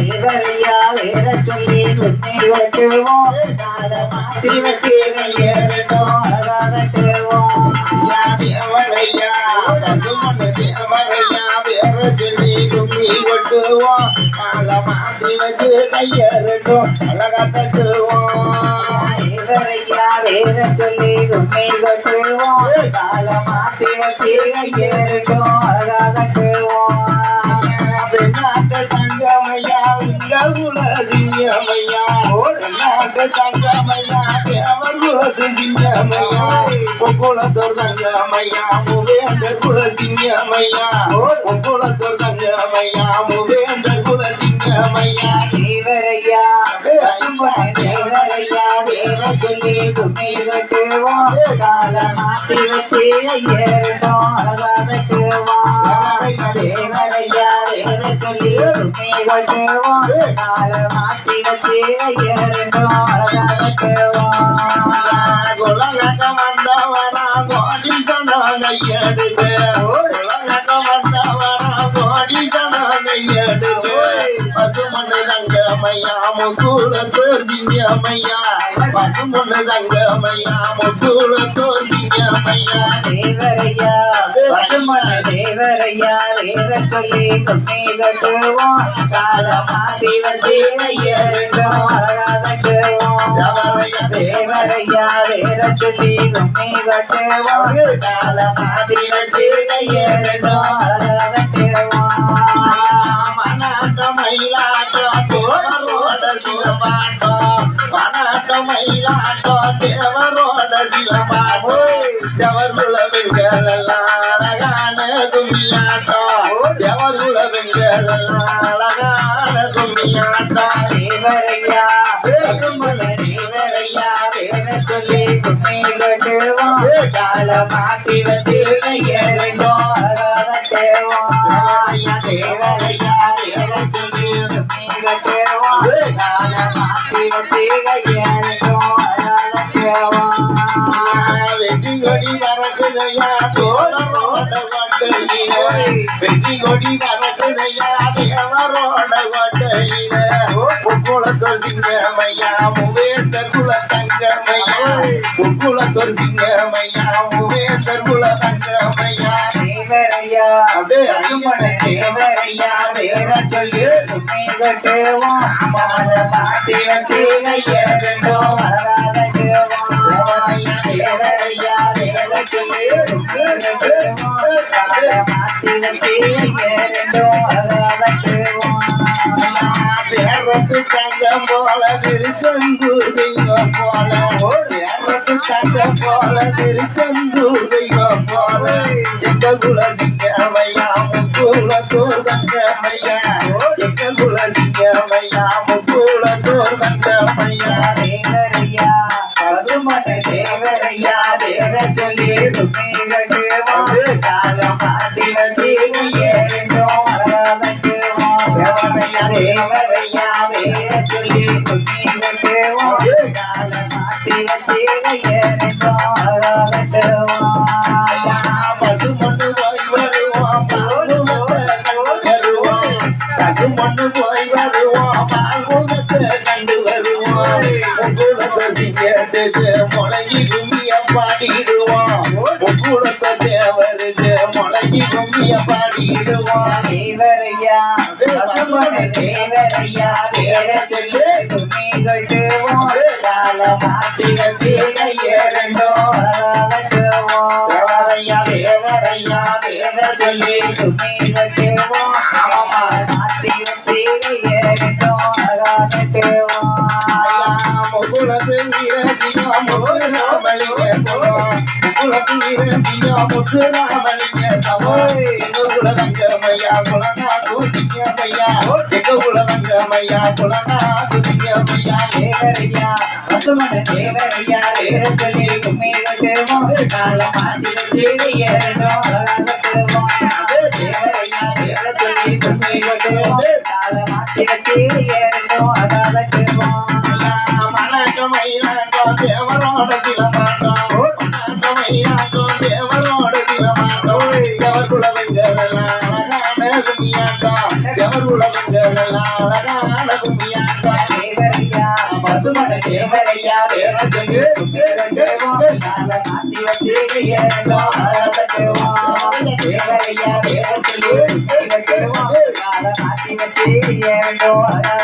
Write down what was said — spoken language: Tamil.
இவரையா வேற சொல்லி குட்டி கட்டுவோம் கால மாத்தி வச்சு கையேறட்டும் அழகா கட்டுவோம் தேவரையா பசுமண்ணு தேவரையா வேற சொல்லி கும்மி கொட்டுவோம் கால மாத்தி வச்சு கையேறட்டும் அழகா தட்டுவோம் இவரையா வேற சொல்லி கும்மி கட்டுவோம் கால மாத்தி வச்சு கையேறட்டும் அழகா கட்டுவோம் தங்கமையா இங்க குல சிங்கமையா நாட்டு தங்கமையா தேவர் குலத்து சிங்கமையா குலத்தோர் தங்கமையா முவேந்தர் குல சிங்கமையா குலத்தோர் தங்கமையா முவேந்தர் குல சிங்கமையா தேவரையா தேவரையா வேற சொல்லி கும்மி கட்டுவோம் கால மாத்தி வச்சு ஏறட்டும் அழகா கட்டுவோம் தேவரையா வேற சொல்லி கும்மி கட்டுவோம் கால மாத்தி வச்சு ஏறட்டும் அழகா கட்டுவோம் குலங்க வந்தவனா கோடீசனா கையெடுக்க குலங்க வந்தவனா கோடீசனா கையெடுக்க பசுமண்ணு தங்கமையா முக்குளத்தோர் சிங்கமையா பசுமண்ணு தங்கமையா முக்குளத்தோர் சிங்கமையா தேவரையா பசுமண்ணு தேவரையா வேற சொல்லி கும்மி கட்டுவோம் கால மாத்தி வச்சு ஏறட்டும் அழகா கட்டுவோம் தேவரையா வேற சொல்லி கும்மி கட்டுவோம் கால மாத்தி வச்சு ஏறட்டும் அழகா கட்டுவோம் மனாட்ட மயிலாட்டம் தேவரோட சிலம்பாட்டம் மனாட்ட மயிலாட்டம் தேவரோட சிலம்பாட்டம் தேவர்குல பெண்கள் எல்லாம் அழகான கும்மியாட்டம் தேவர்குல பெண்கள் எல்லாம் அழகான கும்மியாட்டம் தேவரையா பசுமண்ணு தேவரையா வேற சொல்லி கும்மி கட்டுவோம் கால மாத்தி வச்சு ஏறட்டும் அழகா கட்டுவோம் தேவரையா வேற சொல்லி கும்மி கட்டுவோம் கால மாத்தி வச்சு ஏறட்டும் அழகா கட்டுவோம் வெற்றி கொடி பறக்குதையா தோழரோட கோட்டையில வெற்றி கொடி பறக்குதையா தேவரோட கோட்டையில குலத்தோர் சிங்கமையா முவேந்தர் குல தங்கமையா குலத்தோர் சிங்கமையா முவேந்தர் குல தங்கமையா தேவரையா பசுமண்ணு தேவரையா வேற சொல்லி கும்மி கட்டுவோம் கால மாத்தி வச்சு ஏறட்டும் அழகா கட்டுவோம் தேவரையா வேற சொல்லி கும்மி கட்டுவோம் கால மாத்தி வச்சு ஏறட்டும் அழகா கட்டுவோம் தேர்வுக்கு தங்கம் போல திருச்செந்தூர் தெய்வம் போல தேர்வுக்கு தங்கம் போல திருச்செந்தூர் தெய்வம் போல எங்க குல சிங்கமையா முக்குளத்தோர் தங்கமையா எங்க குல சிங்கமையா முக்குளத்தோர் தங்கமையா தேவரையா பசுமண்ணு தேவரையா வேற சொல்லி கும்மி கட்டுவோம் கால மாத்தி வச்சு ஏறட்டும் அழகா கட்டுவோம் தேவரையா வேற சொல்லி கும்மி கட்டுவோம் கால மாத்தி வச்சு ஏறட்டும் அழகா கட்டுவோம் பசுமொன்னு போய் வருவோம் வருவோம் பசுமொன்னு போய் வருவோம் பால்முகத்தை கண்டு வருவோம் முக்குளத்தை சிங்கத்துக்கு முழங்கி கும்மிய பாடிடுவோம் முக்குளத்தை தேவருக்கு முழங்கி கும்மிய பாடிடுவோம் தேவரையா பசுமண்ணு தேவரையா வேற சொல்லி கும்மி கட்டுவோம் கால மாத்தி வச்சு ஏறட்டும் அழகா கட்டுவோம் தேவரையா வேற சொல்லி கும்மி கட்டுவோம் ஆமாமா மாத்தி வச்சு ஏறட்டும் அழகா கட்டுவோம் முகுளத்து வீரசிங்கா முத்துராமலிங்க போவோம் முகுளத்து வீரசிங்கா முத்துராமலிங்க தவோ எங்க குலதங்கமையா குலநாடு சிங்கமையா எங்க குலதங்கமையா குலநாடு சிங்கமையா தேவரையா பசுமண்ணு தேவரையா வேற சொல்லி கும்மி கட்டுவோம் கால மாத்தி வச்சு ஏறட்டும் அழகா கட்டுவோம் தேவரையா வேற சொல்லி கும்மி கட்டுவோம் கால மாத்தி வச்சு ஏறட்டும் அழகா கட்டுவோம் மனாட்ட மயிலாட்டம் தேவரோட சிலமாட்டம் மனாட்ட மயிலாட்டம் தேவரோட சிலமாட்டம் தேவர் குல வெங்கலாம் அழகான கும்மி கும்மியாட்டம் எவர் உலகங்கள் எல்லாம் அழகான கும்மியாட்டம் தேவரையா பசுமட தேவரையா வேற சொல்லி கும்மி கட்டுவோம் கால மாத்தி வச்சு கையறோம் அழகத்துவோம் தேவரையா வேற சொல்லி கும்மி கட்டுவோம் கால மாத்தி வச்சு கையறோம்